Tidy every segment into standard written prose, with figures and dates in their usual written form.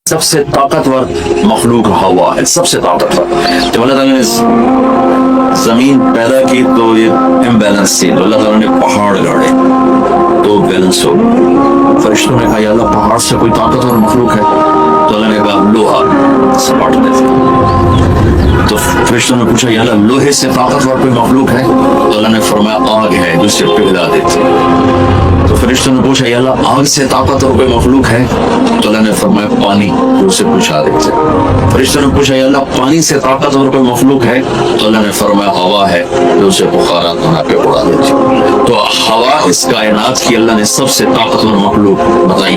سب سے طاقتور مخلوق ہوا ہے، سب سے طاقتور. جب اللہ تعالیٰ نے زمین پیدا کی تو یہ امبیلنس تھی، تو اللہ تعالیٰ نے پہاڑ گاڑے تو بیلنس ہو. فرشتوں نے کہا یا اللہ پہاڑ سے کوئی طاقتور مخلوق ہے؟ تو اللہ نے کہا لوہا سپاٹ دیتے. تو فرشتوں نے پوچھا یا اللہ لوہے سے طاقتور کوئی مخلوق ہے؟ تو اللہ نے فرمایا آگ ہے جو اسے پگھلا دیتی. تو فرشتوں نے پوچھا یا اللہ آگ سے طاقتور کوئی مخلوق ہے؟ تو اللہ نے فرمایا پانی جو اسے بجھا دیتے. فرشتوں نے پوچھا یا اللہ پانی سے طاقتور کوئی مخلوق ہے؟ تو اللہ نے فرمایا ہوا ہے جو اسے بخارات بنا کے اڑا دیتی. تو ہوا اس کائنات کی اللہ نے سب سے طاقتور مخلوق بتائی.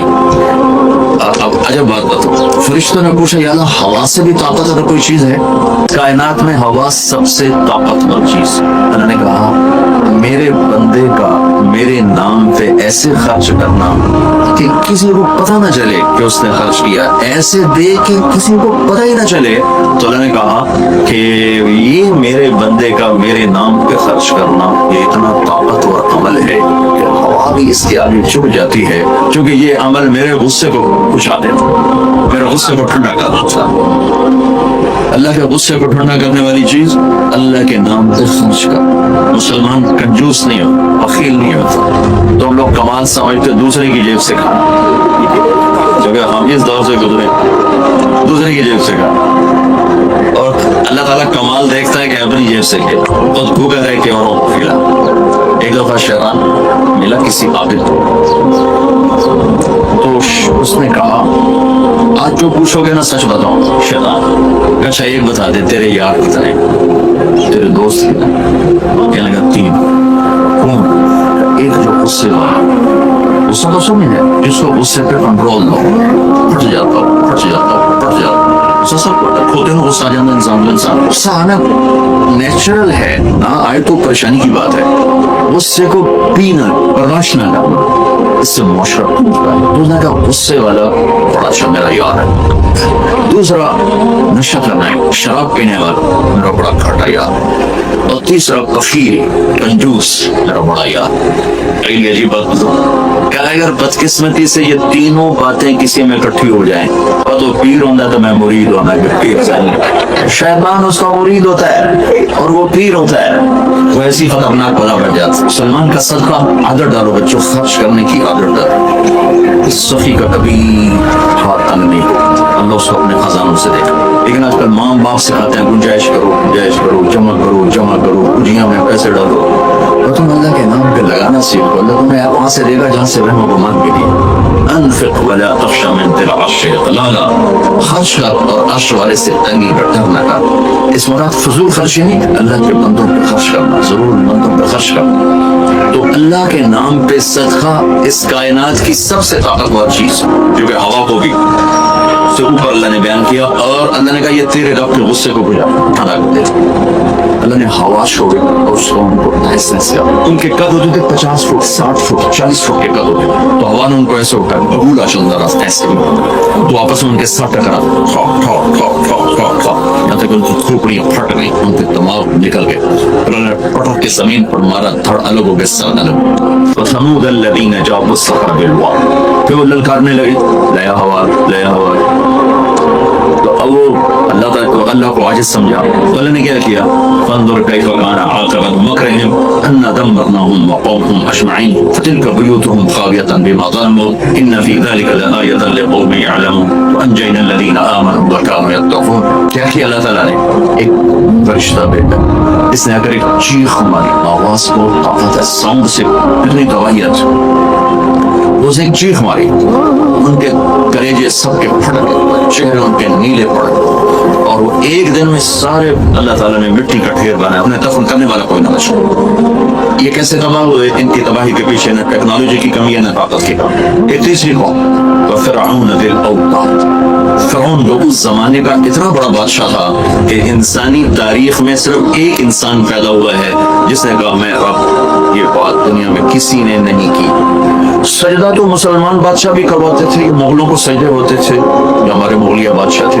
اب عجب بات بتاؤ، فرشتوں نے پوچھا یا اللہ ہوا سے بھی طاقتور کوئی چیز ہے؟ کائنات میں ہوا سب سے طاقتور چیز. اللہ نے کہا میرے بندے کا میرے نام پہ ایسے خرچ کرنا کہ کسی کو پتہ نہ چلے کہ اس نے خرچ کیا، ایسے دے کہ کسی کو پتہ ہی نہ چلے. تو اللہ نے کہا کہ یہ میرے بندے کا میرے نام پہ خرچ کرنا یہ اتنا طاقتور عمل ہے کہ ہوا بھی اس کے آگے جھک جاتی ہے، کیونکہ یہ عمل میرے غصے کو بجھا دیتا، میرے غصے کو ٹھنڈا کر دیتا. اللہ کے غصے کو ٹھنڈا کرنے والی چیز اللہ کے نام پہ خرچ کر. مسلمان کنجوس نہیں ہوتا، بخیل نہیں ہوتا. تو ہم لوگ کمال سمجھتے دوسرے کی جیب سے کھانا، کیونکہ ہم اس دور سے گزرے دوسرے کی جیب سے کھانا. اور اللہ تعالیٰ کمال دیکھتا ہے کہ اپنی جیب سے کھے، خود بھوکا رہ کے اوروں کو کھلا. ایک دفعہ شیطان ملا کسی عابد تو اس نے کہا آج جو پوچھو گے نا سچ بتاؤں. شیطان اچھا ایک بتا دے تیرے یار کتنے، تیرے دوست کتنے؟ کہنے لگا 3. کون؟ ایک جو غصے والا، غصہ تو سمجھ ہے جس کو غصے پہ کنٹرول دو، پھٹ جاتا ہو پھٹ جاتا ہو پھٹ جاتا ہو. سب کھوتے ہیں غصہ آ جانا انسان. غصہ آنا نیچرل ہے، نہ آئے تو پریشانی کی بات ہے. غصے کو پینا برداشت نہ کرنا، اس سے معاشرہ ٹوٹتا ہے. دوسرا کا غصے والا بڑا اچھا میرا یار ہے. دوسرا نشہ کرنا ہے، شراب پینے والا میرا بڑا کھاٹا یار. اور تیسرا کفیر کنجوس میرا بڑا یار. عجیب بات بتاؤں کہ اگر بدقسمتی سے یہ تینوں باتیں کسی میں اکٹھی ہو جائیں اور تو پیر ہوتا تو میں مرید ہونا کہ پیر سے شیطان اس کا مرید ہوتا ہے اور وہ پیر ہوتا ہے، وہ ایسی خطرناک بلا بڑھ جاتا. سلمان کا صدقہ عادت ڈالو بچوں، خرچ کرنے کی عادت ڈالو. اس سخی کا کبھی ہاتھ تنگ نہیں، اللہ اس کو اپنے خزانوں سے دیکھا. لیکن آج کل ماں باپ سکھاتے ہیں گنجائش کرو گنجائش کرو، جمع کرو جمع کرو، پوجیاں میں پیسے ڈالو. اور تم اللہ کے نام پہ لگانا سیکھو، اللہ تمہیں وہاں سے دے گا جہاں سے رحم و گمان بھی نہیں. انفق ولا تخشى من ذي العرش اطلالا، خرچ کر اور عرش والے سے تنگی کا ڈر نہ کر. اس مراد فضول خرچی نہیں، اللہ کے بندوں پہ خرچ کرنا، ضرور بندوں پہ خرچ کرنا. تو اللہ کے نام پہ صدقہ اس کائنات کی سب سے طاقتور چیز، کیونکہ ہوا کو بھی سے اوپر اللہ نے بیان کیا. اور اللہ نے کہا یہ تیرے رب کے غصے کو بجھا ٹھنڈا کر دے. اللہ نے ہوا چھوڑی اور اس کو ان کو ایسنس کیا. ان کے قد ہوتے تھے 50 فٹ 60 فٹ 40 فٹ کے قد ہوتے، تو ہوا نے ان کو ایسے اٹھا بھولا چلتا رہا ایسے، تو آپس میں ان کے ساتھ ٹکرا یہاں تک ان کی کھوپڑیاں پھٹ گئی، ان کے دماغ نکل گئے. اللہ نے پٹک کے زمین پر مارا، دھڑ الگ ہو گئے، سر الگ. وَثَمُودَ الَّذِينَ جَابُوا الصَّخْرَ بِالْوَادِ، پھر وہ للکارنے لگے لیا ہوا لیا ہوا. تو اب وہ اللہ کو عاجز سمجھا. تو اللہ نے کیا کیا؟ فانظر کیف کان عاقبۃ مکرہم انا دمرناہم وقومہم اجمعین فتلک بیوتہم خاویۃ بما ظلموا ان فی ذلک لآیۃ لقوم یعلمون وانجینا الذین آمنوا وکانوا یتقون. کیا کیا اللہ تعالیٰ نے؟ ایک فرشتہ بھیجا، اس نے اگر ایک چیخ ماری، آواز کو طاقت ہے، ساؤنڈ سے اتنی قواعد، اس نے ایک چیخ ماری، ان کے کلیجے سب کے پھٹ گئے، چہرے ان کے نیلے پڑ گئے. اور وہ ایک دن میں سارے اللہ تعالیٰ نے مٹی کا ڈھیر بنایا، انہیں دفن کرنے والا کوئی نہ بچا. یہ کیسے تباہ ہوئے؟ ان کی تباہی کے پیچھے نہ ٹیکنالوجی کی کمی ہے نہ طاقت کی کمی. ایک تیسری قوم فرعون ذی الاوتاد، فرعون جو اس زمانے کا اتنا بڑا بادشاہ تھا کہ انسانی تاریخ میں صرف ایک انسان پیدا ہوا ہے جس نے کہا میں رب، یہ بات دنیا میں کسی نے نہیں کی. سجدہ تو مسلمان بادشاہ بھی کرواتے تھے، مغلوں کو سجدے ہوتے تھے جو ہمارے مغلیہ بادشاہ تھے.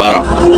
12,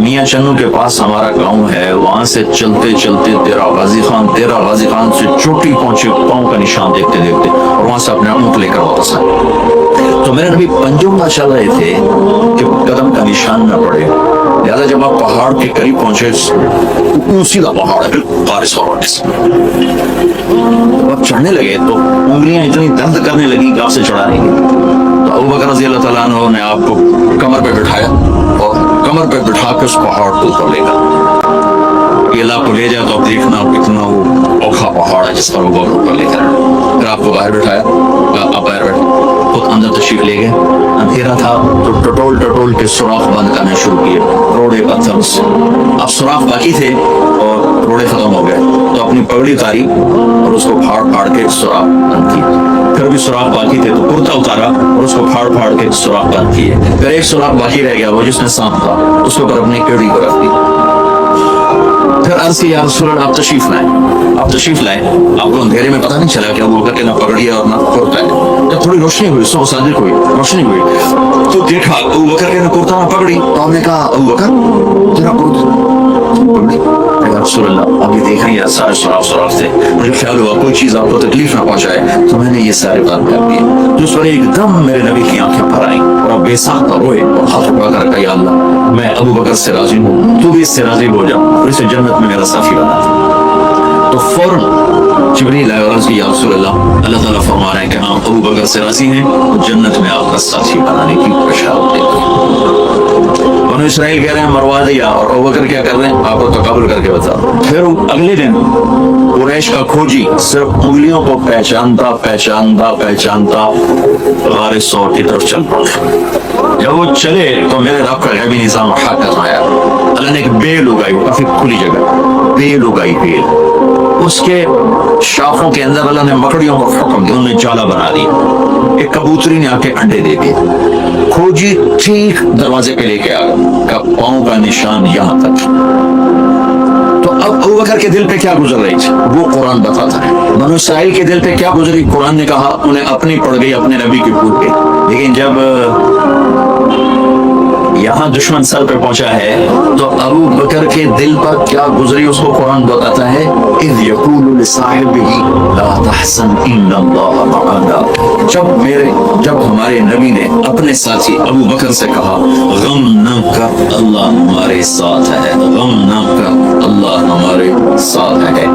میاں چنو کے پاس ہمارا گاؤں ہے, وہاں سے چلتے چلتے تیرا غازی خان سے چوٹی پہنچے, پاؤں کا نشان دیکھتے دیکھتے, اور وہاں سے اپنے اونٹ لے کر واپس آئے. تو میرے نبی پنجوں کا چل رہے تھے کہ قدم کا نشان نہ پڑے, لہٰذا جب آپ پہاڑ کے قریب پہنچے, سیدھا پہاڑ ہے بالکل بارش اور اب چڑھنے لگے تو انگلیاں اتنی درد کرنے لگی کہ آپ سے چڑھا نہیں گئی. تو ابوبکر رضی اللہ تعالیٰ عنہ نے آپ کو کمر پہ بٹھایا اور کمر پہ بٹھا کے اس پہاڑ کو اوپر لے گا. یہ اللہ کو لے جائے تو اب دیکھنا کتنا وہ اوکھا پہاڑ ہے جس پر وہ اوپر لے کر, پھر آپ کو باہر بٹھایا, آپ باہر بیٹھے, خود اندر تشریف لے گئے. اندھیرا تھا تو ٹٹول کے سوراخ بند کرنے شروع کیے, روڑے پتھر سے. اب سوراخ باقی تھے اور روڑے ختم ہو گئے, تو اپنی پگڑی اتاری اور اس کو پھاڑ کے سوراخ بند کیے. پھر بھی سوراخ باقی تھے تو کرتا اتارا اور اس کو پھاڑ کے سوراخ بند کیے. پھر ایک سوراخ باقی رہ گیا, وہ جس میں سانپ تھا, اس کو اپنی کیڑی کو رکھ دی. پھر عرض کی, یا رسول اللہ آپ تشریف لائیں. آپ کو اندھیرے میں پتہ نہیں چلا کہ ابو بکر کے نہ پگڑی ہے اور نہ کرتا ہے. جب تھوڑی روشنی ہوئی, صبح صادق ہوئی, روشنی ہوئی, تو دیکھا ابو بکر کے نہ کرتا نہ پگڑی. تو آپ نے کہا ابو بکر تیرا پگڑی. یا رسول اللہ ابھی دیکھ رہی ہے سارے سوراخ تھے, مجھے خیال ہوا کوئی چیز آپ کو تکلیف نہ پہنچائے تو میں نے یہ سارے بات کر دیے. تو اس پر ایک دم میرے نبی کی آنکھیں بھر آئیں اور اب بے ساختہ روئے اور ہاتھ اٹھا کر کہا, یا اللہ میں ابو بکر سے راضی ہوں, تو بھی اس سے راضی ہو جا اور اسے جنت میں میرا ساتھی بنا. تو فوراً جبریل آئے اور عرض کی, یا رسول اللہ اللہ تعالیٰ فرما رہے ہیں کہ ہاں ابو بکر سے راضی ہیں, جنت میں آپ کا ساتھی بنانے کی بشارت دیتے ہیں. بنو اسرائیل کہہ رہے ہیں مروا دیا, اور ابو بکر کیا کر رہے ہیں, آپ کو تقابل کر کے بتا. پھر اگلے دن قریش کا کھوجی صرف انگلیوں کو پہچانتا غار ثور کی طرف چل پڑا. جب وہ چلے تو میرے رب کا غیبی نظام حاکم آیا. اللہ نے ایک بیل اگائی, وہ کافی کھلی جگہ, بیل اگائی. اس کے شاخوں کے اندر اللہ نے مکڑیوں کو حکم دیا, انہوں نے جالا بنا دی. ایک کبوتری نے آ کے انڈے دے دیے. کھوجی ٹھیک دروازے پہ لے کے آ گیا, پاؤں کا نشان یہاں تک. تو اب ابو بکر کے دل پہ کیا گزر رہی تھی وہ قرآن بتاتا ہے. بنو اسرائیل کے دل پہ کیا گزری, قرآن نے کہا انہیں اپنی پڑ گئی اپنے نبی کی پور پہ. لیکن جب یہاں دشمن سر پہ پہنچا ہے تو ابو بکر کے دل پر کیا گزری اس کو قرآن بتاتا ہے. اذ یقول لصاحبہ لا تحزن ان اللہ معنا. جب ہمارے نبی نے اپنے ساتھی ابو بکر سے کہا, غم نہ کر اللہ ہمارے ساتھ ہے, غم نہ کر اللہ ہمارے ساتھ ہے.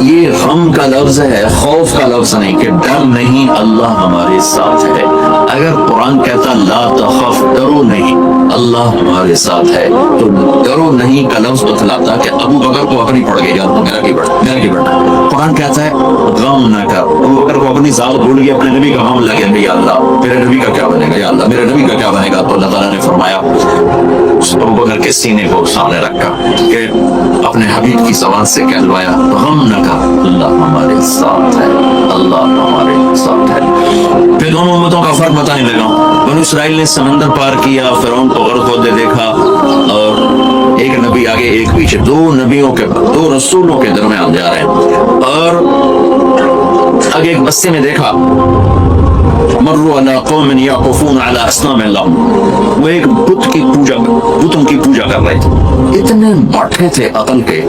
یہ غم کا لفظ ہے, خوف کا لفظ نہیں, کہ ڈر نہیں, اللہ ہمارے ساتھ ہے. اگر قرآن کہتا لا تخف, ڈرو نہیں, اللہ ہمارے ساتھ ہے, تو ڈرو نہیں کا لفظ بتلاتا کہ ابو بکر کو اپنی پڑ گئی, میرا کی بڑھنا. قرآن کہتا ہے غم نہ کر. ابو بکر کو اپنی ذات بھول گئی, اپنے نبی کا غم لگ گیا, یا اللہ میرے نبی کا کیا بنے گا, یا اللہ میرے نبی کا کیا بنے گا. تو اللہ تعالیٰ نے فرمایا, ابو بکر کے سینے کو سامنے رکھا کہ اپنے حبیب کی زبان سے کہلوایا, غم نہ کر اللہ ہمارے ساتھ ہے, اللہ ہمارے ساتھ ہے. پھر دونوں امتوں کا فرق بتانے لگا. بنو اسرائیل نے سمندر پار کیا, فرعون کو غرق ہوتے دیکھا, اور ایک نبی آگے ایک پیچھے, دو رسولوں کے درمیان جا رہے ہیں. اور آگے ایک بستی میں دیکھا, مروا علی قوم یعکفون علی اصنام لہم, وہ ایک بتوں کی پوجا کر رہے تھے. اتنے بٹھے تھے عقل کے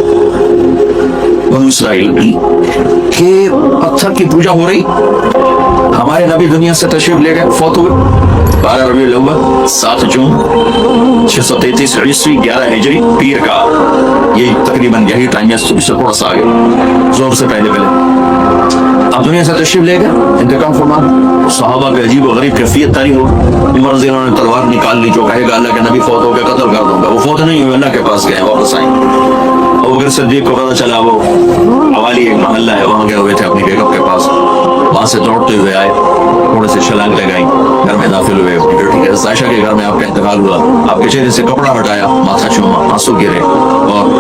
بنو اسرائیل کہ پتھر کی پوجا ہو رہی. ہمارے نبی دنیا سے تشریف لے گئے, فوت ہوئے 12 ربیع الاول 7 جون 633 عیسوی 11 ہجری پیر کا. یہ تقریباً یہی ٹائم ہے, اس سے تھوڑا سا آگے, زور سے پہلے. اب دنیا سے تشریف لے گئے, انتقام فرمان. صحابہ کے عجیب و غریب کیفیت تاری ہو. عمر رضی اللہ عنہ نے تلوار نکال لی, جو کہے گا اللہ کے نبی فوت ہو گیا قتل کر دوں گا. وہ فوت نہیں ہوئے, اللہ کے پاس گئے, واپس آئیں. ابوبکر صدیق کو پتا چلا وہ حوالی ایک محلہ ہے, وہاں گئے ہوئے تھے اپنی بیگم کے پاس. وہاں سے دوڑتے ہوئے آئے, تھوڑے سے چھلانگ لگائی, گھر میں داخل ہوئے. بیٹی کے عائشہ کے گھر میں آپ کا انتقال ہوا. آپ کے چہرے سے کپڑا ہٹایا, ماتھا چوما, آنسو گرے, اور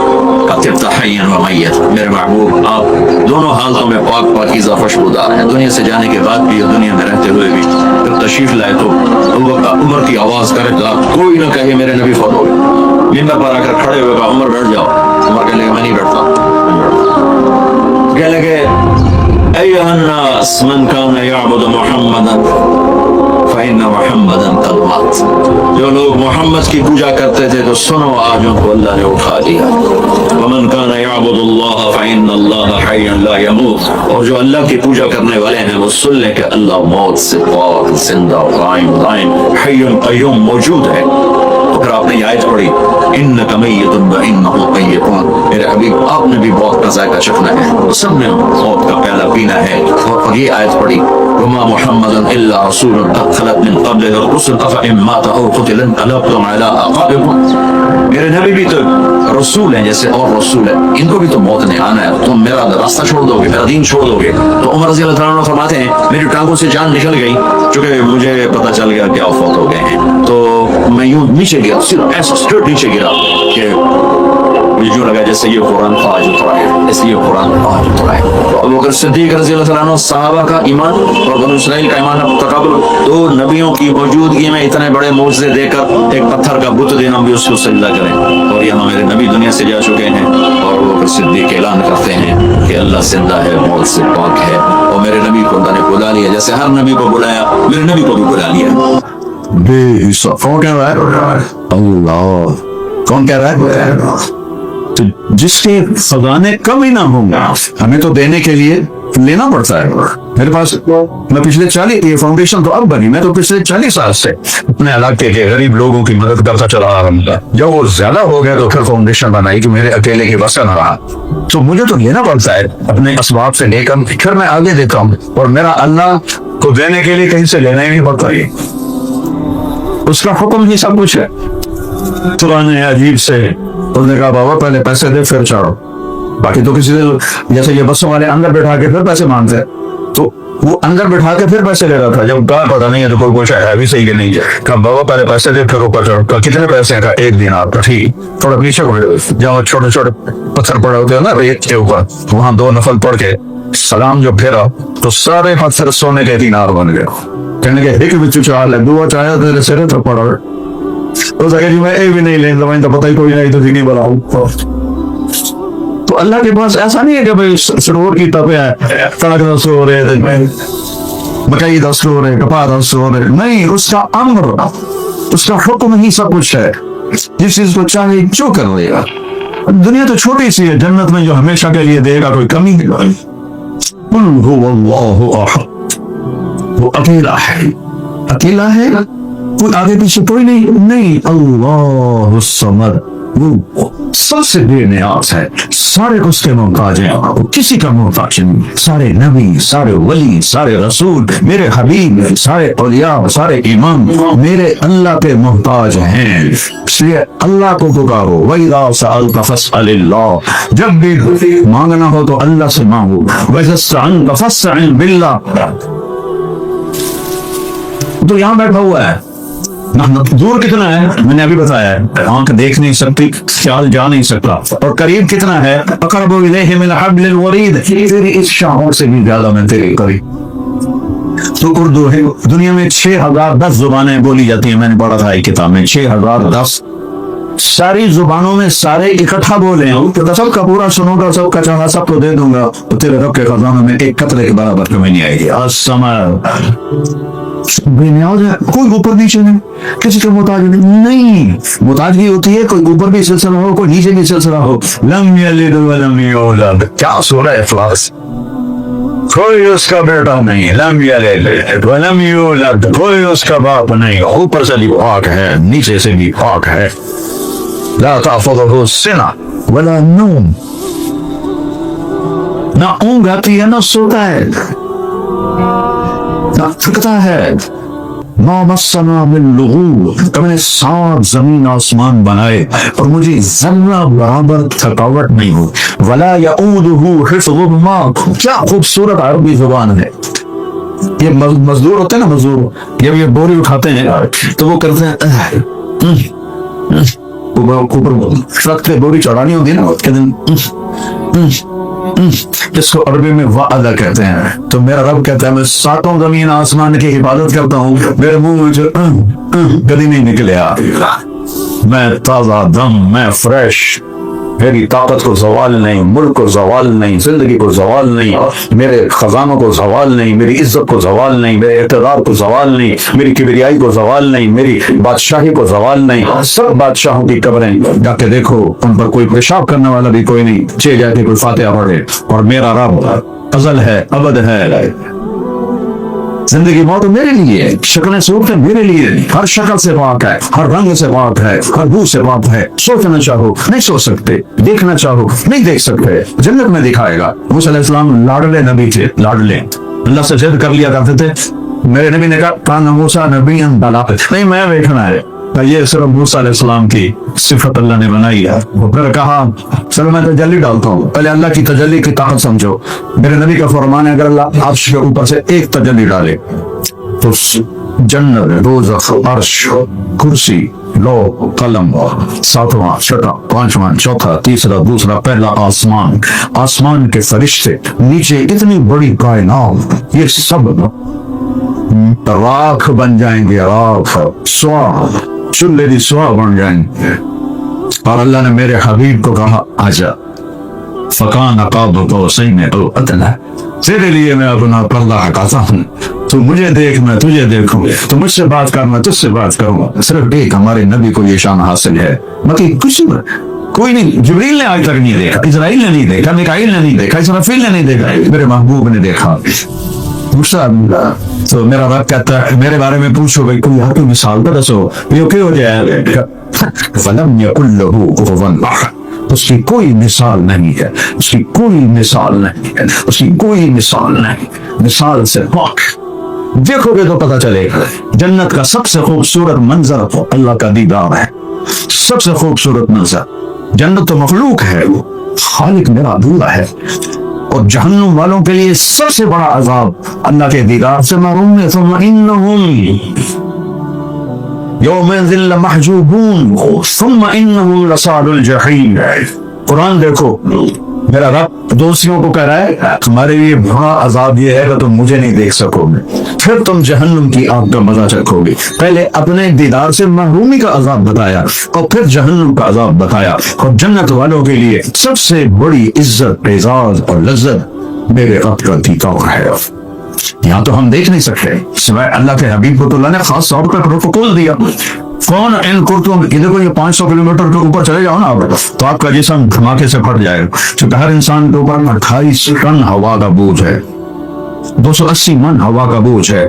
کتب تحین و میت, میرے محبوب آپ دونوں حالتوں میں پاک پاکیزہ خوشبودار ہیں. دنیا سے جانے کے بعد بھی, دنیا میں رہتے ہوئے بھی. جب تشریف لائے تو عمر کی آواز کرے گا, کوئی نہ کہے میرے نبی فوت ہو گئے. ممبر پر آ کر کھڑے ہوئے گا, عمر بیٹھ جاؤ. عمر کہنے لگے میں نہیں بیٹھتا. کہنے لگے ایھا الناس من کان یعبد محمدا فإن محمدا قد مات. جو لوگ محمد کی پوجا کرتے تھے تو سنو آج ان کو اللہ نے اٹھا لیا. ومن كان يعبد الله فإن الله حي لا يموت. اور جو اللہ کی پوجا کرنے والے ہیں وہ سن لیں کہ اللہ موت سے پاک, زندہ, قائم, دائم, حی قیوم موجود ہے. پھر آپ نے یہ آیت پڑھی انک میت وانہم میتون. میرے حبیب آپ نے بھی موت کا ذائقہ چکھنا ہے, سب نے موت کا پیالہ پینا ہے. اور یہ آیت پڑھی وما محمد الا رسول قد خلت من قبله الرسل افإن مات او قتل انقلبتم على اعقابكم. میرے نبی بھی تو رسول ہیں جیسے اور رسول ہیں, ان کو بھی تو موت نے آنا ہے. تم میرا راستہ چھوڑ دو گے, میرا دین چھوڑ دو گے. تو عمر رضی اللہ عنہ فرماتے ہیں میری ٹانگوں سے جان نکل گئی چونکہ مجھے پتہ چل گیا کہ آپ فوت ہو گئے ہیں. تو میں یوں نیچے گیا, صرف ایسا اسٹریٹ نیچے گرا کہ مجھے جو لگا جیسے یہ قرآن آج اترا ہے, ایسے یہ قرآن آج اترا ہے. تو ابوبکر صدیق رضی اللہ عنہ صحابہ کا ایمان اور بنو اسرائیل کا ایمان تقابل, دو نبیوں کی موجودگی میں اتنے بڑے معجزے دے کر ایک پتھر کا بت دینا بھی اس کو سجدہ کریں. اور یہاں میرے نبی دنیا سے جا چکے ہیں اور ابوبکر صدیق اعلان کرتے ہیں کہ اللہ زندہ ہے, موت سے پاک ہے. اور میرے نبی کو اللہ نے بلا لیا جیسے ہر نبی کو بلایا, میرے نبی کو بھی بلا لیا. کون کہہ رہا ہے؟ اللہ. کون کہہ رہا ہے؟ تو جس کے خزانے کم ہی نہ ہوں گے ہمیں تو دینے کے لیے لینا پڑتا ہے. میرے پاس میں پچھلے 40 یہ فاؤنڈیشن تو اب بنی, میں تو پچھلے 40 سال سے اپنے علاقے کے غریب لوگوں کی مدد کرتا چلا رہا ہوں. جب وہ زیادہ ہو گیا تو پھر فاؤنڈیشن بنائی کہ میرے اکیلے کی بس نہ رہا, تو مجھے تو لینا پڑتا ہے اپنے اسباب سے لے کر پھر میں آگے دیتا ہوں. اور میرا اللہ کو دینے کے لیے کہیں سے لینا ہی نہیں پڑتا, ہی اس کا حکم ہی سب کچھ ہے. قرآن عجیب سے اس نے کہا بابا پہلے پیسے دے پھر چڑھو. باقی تو کسی سے جیسے یہ بسوں والے اندر بٹھا کے پھر پیسے مانگتے, تو وہ اندر بٹھا کے پھر پیسے لے رہا تھا. جب کہا پتا نہیں ہے تو کوئی پوچھا ہے بھی صحیح کہ نہیں, کہا بابا پہلے پیسے دے پھر اوپر چڑھو. کہا کتنے پیسے ہیں؟ کہا 1 دینار. کا ٹھیک, تھوڑا پیچھے جہاں چھوٹے چھوٹے پتھر پڑے ہوتے ہیں نا ریت کے اوپر, وہاں 2 نفل پڑھ کے سلام جو پھیرا تو سارے پتھر سونے کے دینار بن گئے. کہنے کے ایک بھی چال ہے دعا چاہیا تیرے سرے تو پڑا تو جی میں بھی نہیں لیں تو میں تو پتہ ہی کوئی نہیں تو نہیں بڑھاؤں. تو اللہ کے پاس ایسا نہیں ہے کہ بھائی سرور کی تپے ہے کڑک 10 ہو رہے, مکئی 10 ہو رہے, کپاہ 10 ہو رہے. نہیں, اس کا امر, اس کا حکم ہی سب کچھ ہے. جس چیز کو چاہے جو کر لے گا. دنیا تو چھوٹی سی ہے, جنت میں جو ہمیشہ کے لیے دے گا کوئی کمی نہیں. قل هو اللہ احد, وہ اکیلا ہے, اکیلا ہے, کوئی آگے پیچھے کوئی نہیں. اللہ الصمد, وہ سب سے بے نیاز ہے, سارے اس کے محتاج ہیں, کسی کا محتاج نہیں. سارے نبی, سارے ولی, سارے رسول, میرے حبیب, سارے اولیاء, سارے امام میرے اللہ کے محتاج ہیں. اس لیے اللہ کو پکارو. وَإِذَا سَأَلْتَ فَاسْأَلِ اللَّهِ, جب بھی مانگنا ہو تو اللہ سے مانگو. وَإِذَا اسْتَعَنْتَ فَاسْتَعِنْ بِاللَّهِ. تو یہاں بیٹھا ہوا ہے, دور کتنا ہے میں نے ابھی بتایا ہے, آنکھ دیکھ نہیں سکتی, خیال جا نہیں سکتا. اور قریب کتنا ہے, اقرب الیہ من حبل الورید, تیری اس شاخوں سے بھی زیادہ میں تیرے قریب. تو اردو ہے, دنیا میں 6010 زبانیں بولی جاتی ہیں. میں نے پڑھا تھا ایک کتاب میں 6010. ساری زبانوں میں سارے اکٹھا بولے تو سب کا پورا سنوں گا, سب کا چاہا سب کو دے دوں گا, تو تیرے رب کے خزانوں میں ایک قطرے کے برابر کمی نہیں آئے گی. بے نیاز ہے, کوئی اوپر نیچے نہیں, کسی کا محتاج نہیں. محتاجگی ہوتی ہے کوئی اوپر بھی سلسلہ ہو کوئی نیچے بھی سلسلہ ہو. لم یلد ولم یولد, کیا سورہ اخلاص, کوئی اس کا بیٹا نہیں. لم یلد ولم یولد, کوئی اس کا باپ نہیں. اوپر سے بھی پاک ہے, نیچے سے بھی پاک ہے. لا تأخذہ سنہ ولا نوم, نہ اونگ آتی ہے نہ سوتا ہے, تھکتا ہے. ما مسنا من لغوب, میں نے 7 زمین آسمان بنائے اور مجھے ذرہ برابر تھکاوٹ نہیں ہو. ولا یعودہ حفظہما, کیا خوبصورت عربی زبان ہے. یہ مزدور ہوتے ہیں نا, مزدور جب یہ بوری اٹھاتے ہیں تو وہ کرتے ہیں اوپر ٹرک پہ بوری چڑھانی ہوتی ہے نا, کہتے ہیں اس کو عربی میں وعدہ کہتے ہیں. تو میرا رب کہتا ہے میں 7 زمین آسمان کی حفاظت کرتا ہوں, میرے منہ میں جو کبھی نہیں نکلیا, میں تازہ دم, میں فریش, میری طاقت کو زوال نہیں، ملک کو زوال نہیں، زندگی کو زوال نہیں، میرے خزانوں کو زوال نہیں، میری عزت کو زوال نہیں، میرے اقتدار کو زوال نہیں، میری کبریائی کو زوال نہیں، میری بادشاہی کو زوال نہیں۔ سب بادشاہوں کی قبریں جا کے دیکھو، ان پر کوئی پیشاب کرنے والا بھی کوئی نہیں، چلے جا کے کوئی فاتحہ پڑھے، اور میرا رب ازل ہے، ابد ہے، زندگی موت میرے لیے، شکلیں صورتیں میرے لیے، ہر شکل سے پاک ہے، ہر رنگ سے پاک ہے، ہر بو سے پاک ہے۔ سوچنا چاہو نہیں سوچ سکتے، دیکھنا چاہو نہیں دیکھ سکتے، جنت میں دکھائے گا۔ موسیٰ علیہ السلام لاڈلے نبی تھے، لاڈلے، اللہ سے ضد کر لیا کرتے تھے۔ میرے نبی نے کہا کان موسیٰ نبی نہیں، میں دیکھنا ہے، یہ صرف موسیٰ علیہ السلام کی صفت اللہ نے بنائی ہے۔ پھر کہا چلو میں تجلی ڈالتا ہوں، پہلے اللہ کی تجلی کی طاقت سمجھو۔ میرے نبی کا فرمان ہے اگر اللہ عرش کے اوپر سے ایک تجلی ڈالے تو جنت، دوزخ، عرش، کرسی، لوح، قلم، ساتواں، چھٹا، پانچواں، چوتھا، تیسرا، دوسرا، پہلا آسمان، آسمان کے فرشتے، نیچے اتنی بڑی کائنات، یہ سب راکھ بن جائیں گے، راکھ، سوا، چولہے دی سوا بن جائیں گے۔ اور اللہ نے میرے حبیب کو کہا آجا، فکان قاب قوسین او ادنی، تیرے لیے میں اپنا پردہ ہٹاتا ہوں، تو مجھے دیکھ میں تجھے دیکھوں، تو مجھ سے بات کر میں تجھ سے بات کروں۔ صرف ایک ہمارے نبی کو یہ شان حاصل ہے، باقی کچھ کوئی نہیں۔ جبریل نے آج تک نہیں دیکھا، اسرائیل نے نہیں دیکھا، میکائیل نے نہیں دیکھا، اسرافیل نے نہیں دیکھا، میرے محبوب نے دیکھا۔ تو میرا رب کہتا ہے میرے بارے میں پوچھو بھائی کوئی آپ کی مثال تو دسو، یہ کیوں ہو جائے فَلَمْ يَكُنْ لَهُ كُفُوًا أَحَدٌ، اس کی کوئی مثال نہیں ہے، اس کی کوئی مثال نہیں ہے، اس کی کوئی مثال نہیں، مثال سے پاک۔ دیکھو گے تو پتہ چلے گا۔ جنت کا سب سے خوبصورت منظر اللہ کا دیدار ہے، سب سے خوبصورت منظر۔ جنت تو مخلوق ہے، وہ خالق میرا اللہ ہے۔ اور جہنم والوں کے لیے سب سے بڑا عذاب اللہ کے دیدار سے محروم ہے۔ ثم انہم یومئذ لمحجوبون ثم انہم لصال الجحیم۔ قرآن دیکھو، میرا رب دوستیوں کو کہہ رہا ہے تمہارے لیے بڑا عذاب یہ ہے کہ تم مجھے نہیں دیکھ سکو گے، پھر تم جہنم کی آگ کا مزہ چکھو گے۔ پہلے اپنے دیدار سے محرومی کا عذاب بتایا اور پھر جہنم کا عذاب بتایا۔ اور جنت والوں کے لیے سب سے بڑی عزت، اعزاز اور لذت میرے رب کا دیدار ہے۔ یہاں تو ہم دیکھ نہیں سکتے، سوائے اللہ کے حبیب کو تو اللہ نے خاص طور پر پروٹوکول دیا۔ کون ان کو تم ادھر کو یہ 500 کلومیٹر کے اوپر چلے جاؤ نا آپ تو آپ کا جسم دھماکے سے پھٹ جائے گا، چونکہ ہر انسان کے اوپر 28 ٹن ہوا کا بوجھ ہے، 280 من ہوا کا بوجھ ہے۔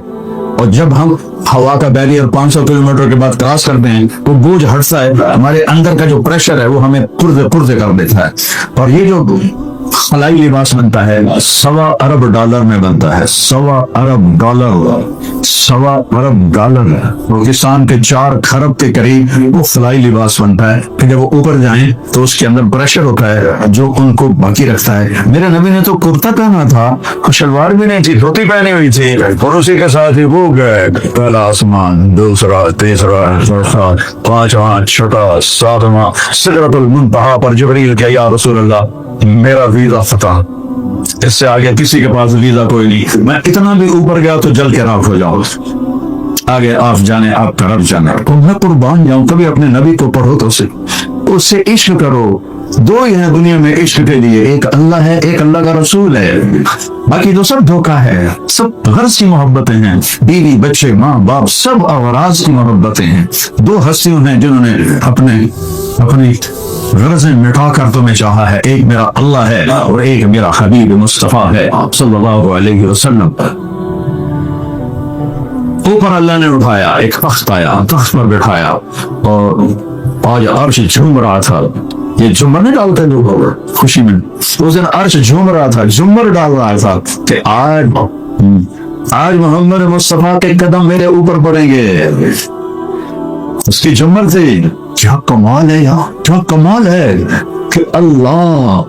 اور جب ہم ہوا کا بیریئر 500 کلومیٹر کے بعد کراس کرتے ہیں تو بوجھ ہٹتا ہے، ہمارے اندر کا جو پریشر ہے وہ ہمیں پردے کر دیتا ہے۔ اور یہ جو خلائی لباس بنتا ہے 1.25 ارب ڈالر میں بنتا ہے، 1.25 ارب ڈالر پاکستان کے 4 کھرب کے قریب وہ خلائی لباس بنتا ہے۔ پھر جب وہ اوپر جائیں تو اس کے اندر پریشر ہوتا ہے جو ان کو باقی رکھتا ہے۔ میرے نبی نے تو کرتا پہنا تھا، شلوار بھی نہیں تھی، دھوتی پہنی ہوئی تھی، اور اسی کے ساتھ ہی وہ گئے پہلا آسمان، دوسرا، تیسرا، چوتھا، پانچواں، چھٹا، ساتواں، سدرۃ المنتہا پر جبریل کہا یا رسول اللہ میرا ویزا فتح، اس سے آگے کسی کے پاس ویزا کوئی نہیں، میں اتنا بھی اوپر گیا تو جل کے راکھ ہو جاؤں، آگے آپ جانے، آپ کا رب جانے۔ تو میں قربان جاؤں، کبھی اپنے نبی کو پڑھو تو اس سے عشق کرو۔ دو ہی ہیں دنیا میں عشق کے لیے، ایک اللہ ہے، ایک اللہ کا رسول ہے، باقی تو سب دھوکہ ہے، سب غرض کی محبتیں ہیں، بیوی بچے ماں باپ سب اغراض کی محبتیں ہیں۔ دو ہستیوں ہیں جنہوں نے اپنی غرضیں مٹا کر تمہیں چاہا ہے، ایک میرا اللہ ہے اور ایک میرا حبیب مصطفیٰ ہے صلی اللہ علیہ وسلم۔ اوپر اللہ نے اٹھایا، ایک تخت آیا، تخت پر بٹھایا اور آج عرش جھوم رہا تھا۔ یہ جھومر نہیں ڈالتے لوگ خوشی میں، اس دن عرش جھوم رہا تھا، جھومر ڈال رہا تھا کہ آج محمد مصطفیٰ کے قدم میرے اوپر پڑیں گے۔ اس کی جھومر تھی۔ کیا کمال ہے یار، کیا کمال ہے کہ اللہ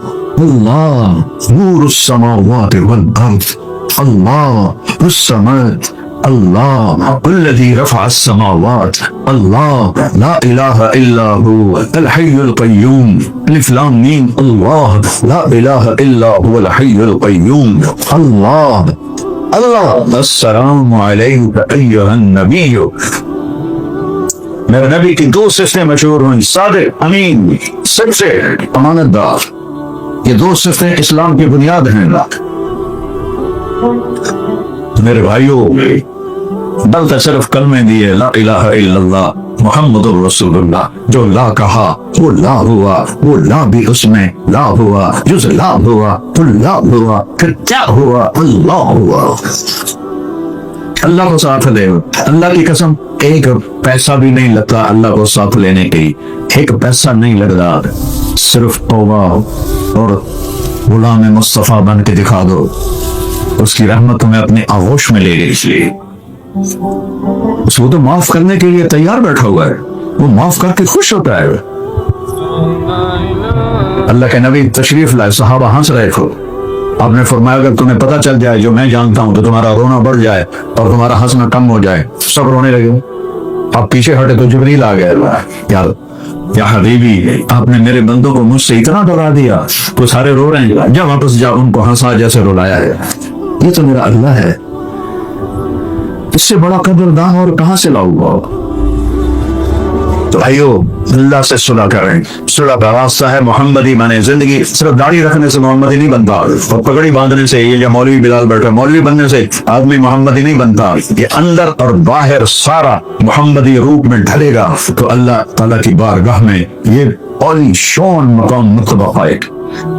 نور السماوات والارض، اللہ الصمد، اللہ الذي رفع السماوات، اللہ لا الہ الا هو الحی القیوم، الف لام میم، اللہ لا الہ الا هو الحی القیوم، اللہ السلام علیک ایھا النبی میرے نبی کی دو صفتیں مشہور ہوئی، صادق، امین، سچے، امانت دار. یہ دو صفتیں اسلام کی بنیاد ہیں. میرے بھائیوں، بلکہ صرف کلمے دیے لا الہ الا اللہ محمد رسول اللہ. جو لا کہا وہ لا ہوا، وہ لا بھی اس میں لا ہوا، جز لا ہوا تو لا ہوا، پھر کیا ہوا؟ اللہ ہوا. اللہ کو ساتھ لے. اللہ کی قسم ایک پیسہ بھی نہیں لگتا اللہ کو ساتھ لینے کی. ایک پیسہ نہیں لگتا. صرف توبہ اور غلام مصطفیٰ بن کے دکھا دو، اس کی رحمت تمہیں اپنے آغوش میں لے گئی. اس لیے اس کو تو معاف کرنے کے لیے تیار بیٹھا ہوا ہے، وہ معاف کر کے خوش ہوتا ہے. اللہ کے نبی تشریف لائے، صحابہ ہنس رہے تھے. آپ نے فرمایا اگر تمہیں پتہ چل جائے جو میں جانتا ہوں تو تمہارا رونا بڑھ جائے اور تمہارا ہنسنا کم ہو جائے. سب رونے لگے. آپ پیچھے ہٹے تو جبریل آ گئے. یار یا حبیبی، آپ نے میرے بندوں کو مجھ سے اتنا ڈرا دیا تو سارے رو رہے ہیں. جا واپس جا، ان کو ہنسا جیسے رلایا ہے. یہ تو میرا اللہ ہے، اس سے بڑا قدردان اور کہاں سے لاؤں گا؟ تو بھائیو، اللہ سے صلح کریں. صلح کا راستہ ہے محمدی بنے. زندگی صرف داڑھی رکھنے سے محمدی نہیں بنتا، اور پگڑی باندھنے سے، یہ جو مولوی بلال بیٹھا، مولوی بننے سے آدمی محمدی نہیں بنتا. یہ اندر اور باہر سارا محمدی روپ میں ڈھلے گا تو اللہ تعالیٰ کی بارگاہ میں یہ اولی شون مقام مرتبہ پائے.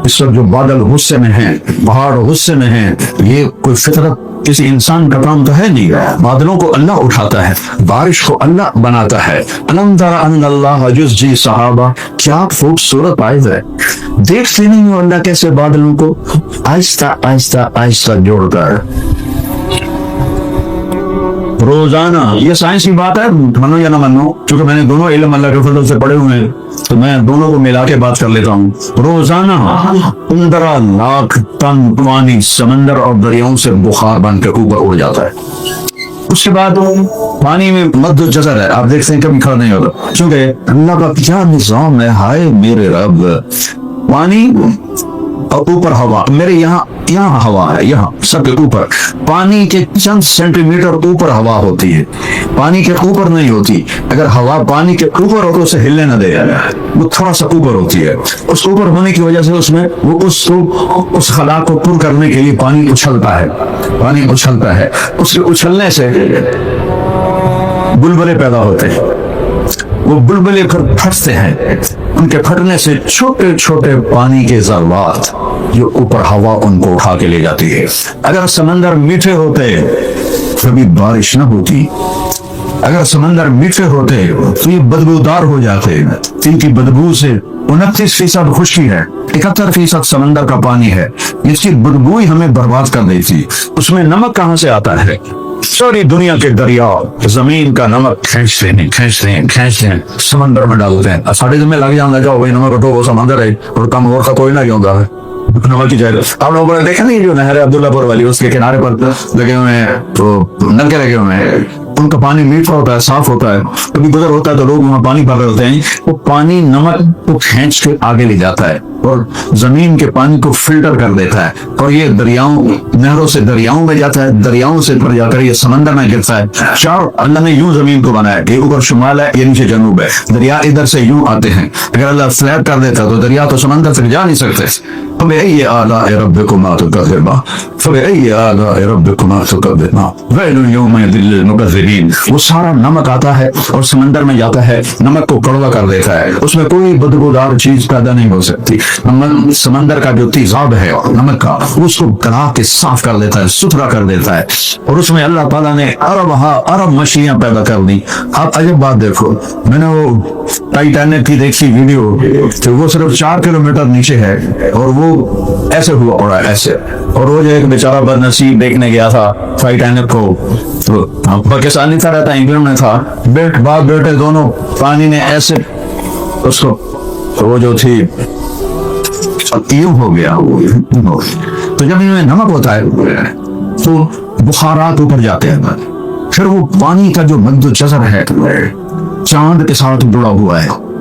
اس وقت جو بادل غصے میں ہیں، پہاڑ غصے میں ہیں، یہ کوئی فطرت کسی انسان کا کام تو ہے نہیں. بادلوں کو اللہ اٹھاتا ہے، بارش کو اللہ بناتا ہے. الم تر ان اللہ یزجی صحابہ، کیا خوبصورت آیت ہے. دیکھتے نہیں ہو اللہ کیسے بادلوں کو آہستہ آہستہ آہستہ جوڑتا ہے روزانہ. یہ سائنس کی بات ہے، منو یا نہ منو، چونکہ میں نے دونوں علم اللہ کے فضل سے پڑھے ہوئے ہیں تو میں دونوں کو ملا کے بات کر لیتا ہوں. روزانہ 15 لاکھ ٹن پانی سمندر اور دریاؤں سے بخار بن کے اوپر اڑ جاتا ہے. اس کے بعد پانی میں مد جزر ہے، آپ دیکھتے ہیں کبھی کھڑا نہیں ہوتا، کیونکہ اللہ کا کیا نظام ہے. ہائے میرے رب، پانی اور اوپر ہوا. میرے یہاں ہوا ہے، یہاں سب کے اوپر. پانی کے چند سینٹی میٹر اوپر ہوا ہوتی ہے، پانی کے اوپر نہیں ہوتی. اگر ہوا پانی کے اوپر ہو تو اسے ہلنے نہ دے، وہ تھوڑا سا اوپر ہوتی ہے. اس اوپر ہونے کی وجہ سے اس میں وہ اس خلا کو پر کرنے کے لیے پانی اچھلتا ہے. پانی اچھلتا ہے، اس کے اچھلنے سے بلبلے پیدا ہوتے ہیں. وہ بلبلے پھر پھٹتے ہیں. ان کے پھٹنے سے چھوٹے چھوٹے پانی کے ذرات جو اوپر ہوا ان کو اٹھا کے لے جاتی ہے. اگر سمندر میٹھے ہوتے کبھی بارش نہ ہوتی. اگر سمندر میٹھے ہوتے تو یہ بدبودار ہو جاتے. ان کی بدبو سے 29% خشکی ہے، 71% سمندر کا پانی ہے. اس کی بدبو ہی ہمیں برباد کر دی تھی. اس میں نمک کہاں سے آتا ہے؟ ساری دنیا کے دریا زمین کا نمک کھینچتے ہیں سمندر میں ڈالتے ہیں. ساڑھے میں لگ جانا جاؤ بھائی نمک اٹھو، وہ سمندر ہے اور کم اور کا کوئی نہ کیوں ہے نمک کی جائے. آپ لوگوں نے دیکھا نہیں جو نہر عبداللہ پور والی، اس کے کنارے پر لگے ہوئے ہیں تو نلکے لگے ہوئے ہیں. ان کا پانی میٹھا ہوتا ہے، صاف ہوتا ہے. کبھی گزر ہوتا ہے تو لوگ وہاں پانی بھر رہے ہوتے ہیں. وہ پانی نمک کو کھینچ کے آگے لے جاتا ہے اور زمین کے پانی کو فلٹر کر دیتا ہے. اور یہ دریاؤں، نہروں سے دریاؤں میں جاتا ہے، دریاؤں سے پر جا کر یہ سمندر میں گرتا ہے. چار اللہ نے یوں زمین کو بنایا، یہ اوپر شمال ہے، یہ نیچے جنوب ہے. دریا ادھر سے یوں آتے ہیں. اگر اللہ فلیٹ کر دیتا تو دریا تو سمندر تک جا نہیں سکتے. فبأي آلاء ربكما تكذبان فبأي آلاء ربكما تكذبان ويل يومئذ للمكذبين. وہ سارا نمک آتا ہے اور سمندر میں جاتا ہے، نمک کو کڑوا کر دیتا ہے. اس میں کوئی بدبودار چیز پیدا نہیں ہو سکتی. سمندر کا جو تیزاب ہے نمک کا، اس کو گلا کے صاف کر دیتا ہے، ستھرا کر دیتا ہے. اور اس میں اللہ تعالیٰ نے ارب مچھلیاں پیدا کر دی. آپ عجب بات دیکھو، میں نے وہ ٹائٹینک کی دیکھی ویڈیو، تو وہ صرف 4 کلومیٹر نیچے ہے اور وہ ایسے ہوا پڑا ہے ایسے. اور وہ جو ایک بیچارہ بد نصیب دیکھنے گیا تھا ٹائٹینک کو، تو پاکستانی تھا، رہتا انگلینڈ میں تھا. باپ بیٹے دونوں پانی نے ایسے اس کو، وہ جو تھی یوں ہو گیا. تو جب ان میں نمک ہوتا ہے تو بخارات اوپر جاتے ہیں. پھر وہ پانی کا جو مد و جزر ہے چاند کے ساتھ جڑا ہوا ہے.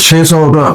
600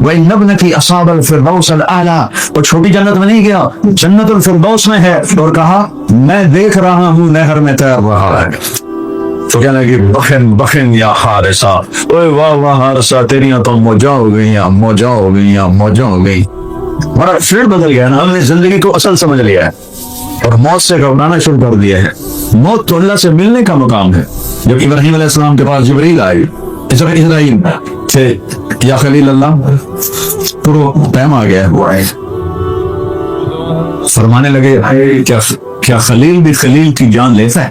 وَإِنَّ ابْنَكِ أَصَابَ الْفِرْدَوْسَ الْأَعْلَىٰ، اور چھوٹی جنت میں نہیں گیا، جنت الفردوس میں ہے، اور کہا میں دیکھ رہا ہوں نہر میں تیر رہا ہے۔ تو کہنے لگی بخن بخن یا حارثہ، اوے واہ واہ حارثہ، تیریاں تو موجاں ہو گئیاں، موجاں ہو گئیاں، موجاں ہو گئی۔ ہمارا فیلڈ بدل گیا نا، ہم نے زندگی کو اصل سمجھ لیا ہے اور موت سے گھبرانا شروع کر دیا ہے۔ موت تو اللہ سے ملنے کا مقام ہے۔ جب ابراہیم علیہ السلام کے پاس جبریل آئے، اسرائیل سے یا خلیل اللہ، تو ٹائم آ گیا ہے، فرمانے لگے کیا خلیل بھی خلیل کی جان لیتا ہے؟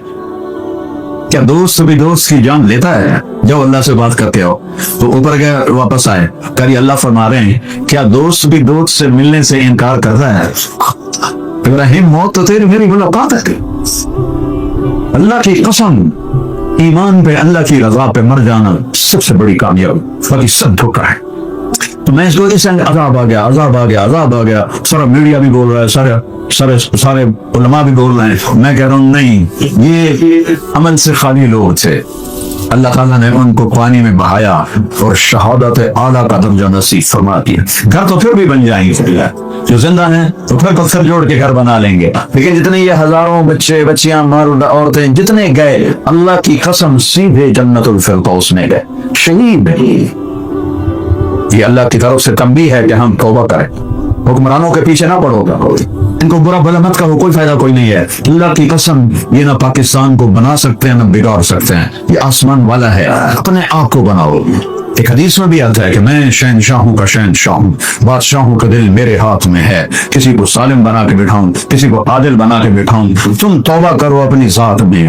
کیا دوست بھی دوست کی جان لیتا ہے؟ جب اللہ سے بات کرتے ہو تو اوپر گئے، واپس آئے، کہ اللہ فرما رہے ہیں کیا دوست بھی دوست سے ملنے سے انکار کرتا ہے؟ ابراہیم موت تو تیری میری ملاقات ہے۔ اللہ کی قسم، ایمان پہ اللہ کی رضا پہ مر جانا سب سے بڑی کامیابی، باقی سب دھوکہ ہے۔ تو میں اس کو اس عذاب آ گیا، عذاب آ گیا، عذاب آ گیا، سارا میڈیا بھی بول رہا ہے، سارے علماء بھی بول رہے ہیں، میں کہہ رہا ہوں نہیں، یہ عمل سے خالی لوگ تھے۔ اللہ تعالیٰ نے ان کو پانی میں بہایا اور شہادت اعلیٰ کا درجہ نصیب فرما دیا۔ گھر تو پھر بھی بن جائیں گے، جو زندہ ہیں تو پھر پتھر جوڑ کے گھر بنا لیں گے، لیکن جتنے یہ ہزاروں بچے بچیاں مرد عورتیں جتنے گئے، اللہ کی قسم سیدھے جنت الفردوس میں گئے، شہید۔ یہ اللہ کی طرف سے تنبیہ ہے کہ ہم توبہ کریں، حکمرانوں کے پیچھے نہ پڑو گا، ان کو برا بھلا مت کہو، کوئی فائدہ کوئی نہیں ہے۔ اللہ کی قسم یہ نہ پاکستان کو بنا سکتے ہیں نہ بگاڑ سکتے ہیں، یہ آسمان والا ہے، اپنے آپ کو بناؤ۔ ایک حدیث میں بھی آتا ہے کہ میں شہنشاہوں کا شہنشاہ ہوں، بادشاہوں کا دل میرے ہاتھ میں ہے، کسی کو ظالم بنا کے بٹھاؤں، کسی کو عادل بنا کے بٹھاؤں۔ تم توبہ کرو اپنی ذات میں،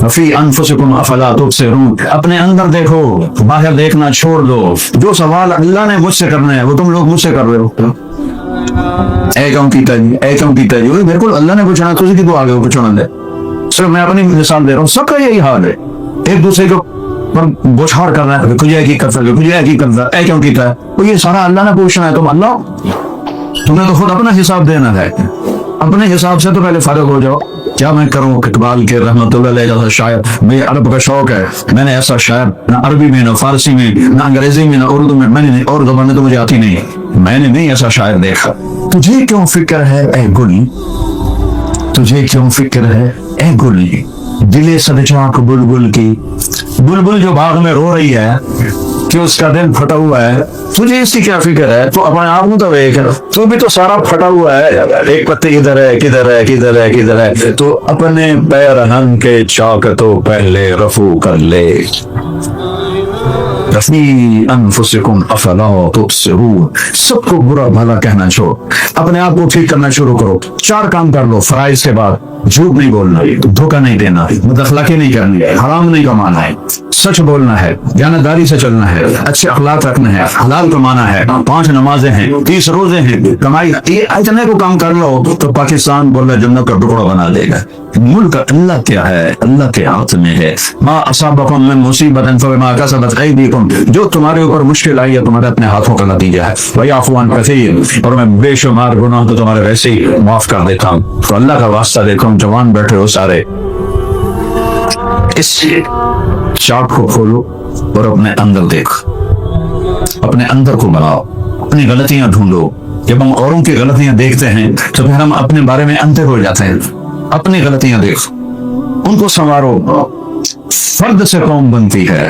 فی انفسکم افلا تبصرون، اپنے اندر دیکھو، باہر دیکھنا چھوڑ دو۔ جو سوال اللہ نے مجھ سے کرنا ہے وہ تم لوگ مجھ سے کر رہے ہو۔ اے کیوں کیتا جی، اے کیوں کیتا جی، میرے کو اللہ نے پوچھنا، تجھے کی تو آگے ہو پوچھنا دے۔ صرف میں اپنی مثال دے رہا ہوں، سب کا یہی حال ہے، ایک دوسرے کو پر بوچھاڑ کر رہا ہے، کچھ یہ کی کرتا ہے، کچھ یہ کی کرتا ہے، اے کیوں کیتا ہے، تو یہ سارا اللہ نے پوچھنا ہے۔ تم اللہ، تمہیں تو خود اپنا حساب دینا ہے، اپنے حساب سے تو پہلے فارغ ہو جاؤ۔ کیا میں کروں؟ اقبال کے رحمت اللہ علیہ جیسا شاعر، مجھے عرب کا شوق ہے، میں نے ایسا شاعر نہ عربی میں نہ فارسی میں نہ انگریزی میں نہ اردو میں نے اور زبانیں تو مجھے آتی نہیں، میں نے نہیں ایسا شاعر دیکھا۔ تجھے کیوں فکر ہے اے گل، تجھے کیوں فکر ہے اے گل، دل صدچاک بلبل کی، بلبل جو باغ میں رو رہی ہے کہ اس کا دل پھٹا ہوا ہے، تجھے اس کی کیا فکر ہے؟ تو اپنے آپ کو تو دیکھ، تو بھی تو سارا پھٹا ہوا ہے، ایک پتی ادھر ہے، کدھر ہے، کدھر ہے، کدھر ہے، تو اپنے پیرہن کے چاک تو پہلے رفو کر لے۔ فی انفسکم افلا تبصرون، سب کو برا بھلا کہنا چھوڑ، اپنے آپ کو ٹھیک کرنا شروع کرو۔ 4 کام کر لو فرائض کے بعد، جھوٹ نہیں بولنا، دھوکہ نہیں دینا، بداخلاقی نہیں کرنی، حرام نہیں کمانا ہے، سچ بولنا ہے، دیانتداری سے چلنا ہے، اچھے اخلاق رکھنا ہے، حلال کمانا ہے، 5 نمازیں ہیں، 30 روزے ہیں، کمائی، یہ اتنے کو کام کر لو تو پاکستان بولنا جنت کا ٹکڑا بنا دے گا۔ ملک اللہ کیا ہے؟ اللہ کے ہاتھ میں ہے۔ ما اصابکم من مصیبت فبما کسبت ایدیکم، جو تمہارے اوپر مشکل آئی ہے تمہارے اپنے ہاتھوں کا نتیجہ ہے۔ ویعفو عن کثیر، اور میں بے شمار گناہ تو تمہارے ویسے ہی معاف کر دیتا ہوں۔ تو اللہ کا واسطہ دیکھو، جوان بیٹھے ہو سارے، اس چارٹ کو کھولو اور اپنے اندر دیکھو، اپنے اندر کو بناؤ، اپنی غلطیاں ڈھونڈو۔ جب ہم اوروں کی غلطیاں دیکھتے ہیں تو پھر ہم اپنے بارے میں اندھے ہو جاتے ہیں۔ اپنی غلطیاں دیکھو، ان کو سنوارو۔ فرد سے قوم بنتی ہے،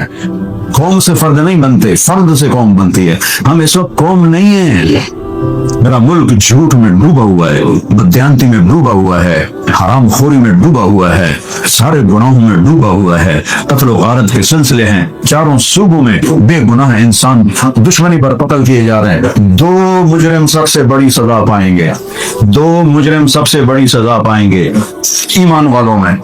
قوم سے فرد نہیں بنتے، فرد سے قوم بنتی ہے۔ ہم اس وقت قوم نہیں ہیں۔ میرا ملک جھوٹ میں ڈوبا ہوا ہے، بددیانتی میں ڈوبا ہوا ہے، حرام خوری میں ڈوبا ہوا ہے، سارے گناہوں میں ڈوبا ہوا ہے، قتل و غارت کے سلسلے ہیں، چاروں صوبوں میں بے گناہ انسان دشمنی پر قتل کیے جا رہے ہیں۔ 2 مجرم سب سے بڑی سزا پائیں گے، 2 مجرم سب سے بڑی سزا پائیں گے ایمان والوں میں،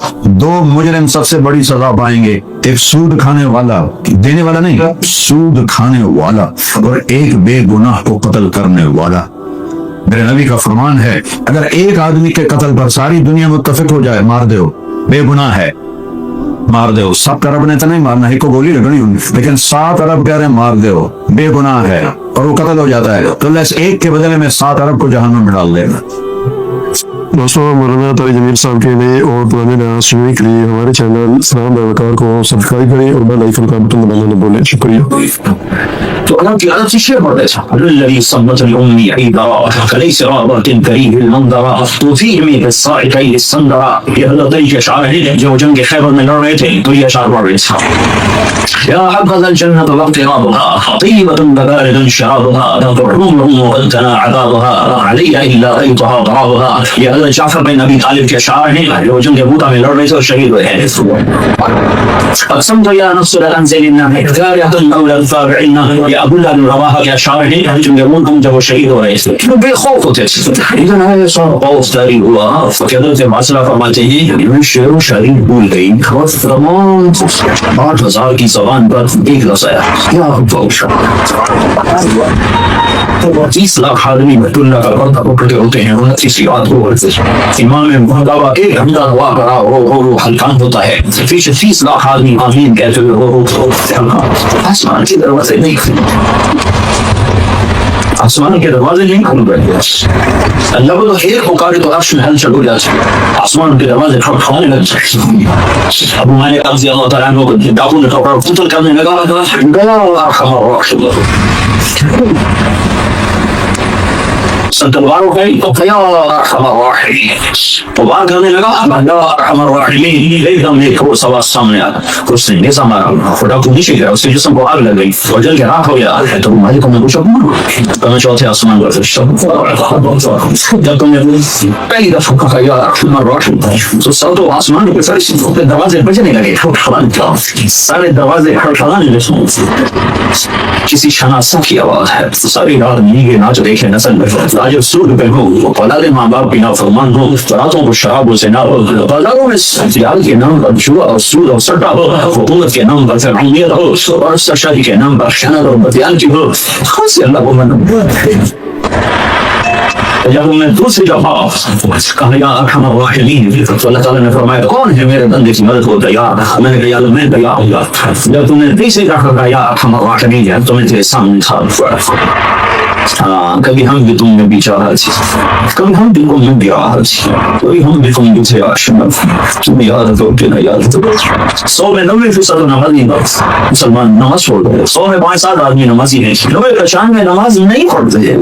2 مجرم سب سے بڑی سزا پائیں گے، ایک سود کھانے والا، دینے والا نہیں، سود کھانے والا، اور ایک بے گناہ کو قتل کرنے والا۔ میرے نبی کا فرمان ہے، اگر ایک آدمی کے قتل پر ساری دنیا متفق ہو جائے، مار دو، بے گناہ ہے، مار دو۔ 7 ارب نے تو نہیں مارنا، ایک کو گولی لگنی ہوگی، لیکن 7 ارب کہہ رہے ہیں مار دو، بے گناہ ہے اور وہ قتل ہو جاتا ہے، تو اللہ اس ایک کے بدلے میں 7 ارب کو جہنم میں ڈال دے گا۔ دوستوں مولانا طارق جمیل صاحب کے نئے اور پرانے نعرات سننے کے لیے ہمارے چینل سلام وقار کو سبسکرائب کریں اور بیل آئیکن کا بٹن دبانا نہ بھولیں. شکریہ. تو اللہ کی عادت سے شعر پڑھتے تھا الذي صمت الأمي عيبا فليس رابط كريه المنظرة توفيهم بالصائق الصندرة. یہ حضرت علی کے اشعار ہیں جو جنگ خیبر میں لڑ رہے تھے تو یہ اشعار پڑھ رہے تھے. يا حبذا الجنة واقترابها طيبة ببارد شرابها لا تحرمهم وقد تنا عذابها علي إلا أيتها ضرابها. یہ حضرت جعفر بن ابی طالب کے اشعار ہیں جو جنگ موتا میں لڑ رہے تھے اور شہید ہوئے ہیں. اقسمت يا نفس لأنزلن كارهة أو للفارعين. یہ ابو اللہ بن رواحہ کے اشعار ہیں جنگ موتا میں جب وہ شہید ہو رہے تھے تو بے خوف ہوتے تھے. اتنا ہے سو خوف داری ہوا کہ حضرت معصرہ فرماتے ہیں میں شعر و شاعری بھول گئی اور فرمان 8000 کی زبان پر ایک لفظ آیا کیا تو 30 لاکھ آدمی بیت اللہ کا پردہ پکڑتے ہوتے ہیں 29 یاد ہو امام محتوا ایک حمدہ دعا کرا وہ حلقان ہوتا ہے پیچھے 30 لاکھ آدمی آمین کہتے ہوئے آسمان کے دروازے نہیں کھلے آسمان کے دروازے نہیں کھل رہے. اللہ کو تو ایک پکارے تو عرش میں ہلچل ہو جاتی ہے آسمان کے دروازے کھڑکھڑانے لگ جاتے ہیں. ابو مالک رضی اللہ تعالیٰ عنہ کو ڈاکو نے ٹھوکر قتل کرنے لگا گیا ارحم الراحمین تلوار اٹھائی تو یا ارحم الراحمین تو وار کرنے لگا یا ارحم الراحمین ایک دم ایک اور سوا سامنے آیا اس نے نیزہ مارا خدا کو نیچے گیا اس کے جسم کو آگ لگ گئی اور جل کے راکھ ہو گیا. تو مالک کو میں پوچھا میں چوتھے آسمان پر جب تم نے پہلی دفعہ کہا یا ارحم الراحمین تو سب تو آسمان کے سارے دروازے بجنے لگے سارے دروازے کھڑکھڑانے لگے. کسی شناسا کی آواز ہے ساری رات نیگے ناچ دیکھے نسل میں آج سود پہ ہو پلالے ماں باپ کی نافرمان ہو راتوں کو شرابوں سے نہ ہو بازاروں میں سیال کے نام پر جوا اور سود اور سٹا ہو حکومت کے نام پر فرعونیت ہو اور سرشادی کے نام پر خیانت اور بدیان کی ہو خاص اللہ کو من جب میں دوسری دفعہ کہا یا ارحم الراحمین تو اللہ تعالیٰ نے فرمایا کون ہے میرے بندے کی مدد کو تیار. میں نے کہا یا اللہ میں تیار ہوں گا. جب تم نے تیسری دفعہ کہا یا ارحم الراحمین تو میں تیرے سامنے تھا. کبھی ہم بھی تم میں بھی چاہا تھی کبھی ہم بھی تم میں بھی آہا تھی کبھی ہم بھی تم بھی تھے آشنا تم یاد ہو کہ نہ یاد ہو. 100 میں 90% نمازی مسلمان نماز چھوڑ گئے 100 میں 5-7 آدمی نمازی ہیں 90% میں نماز نہیں پڑھتے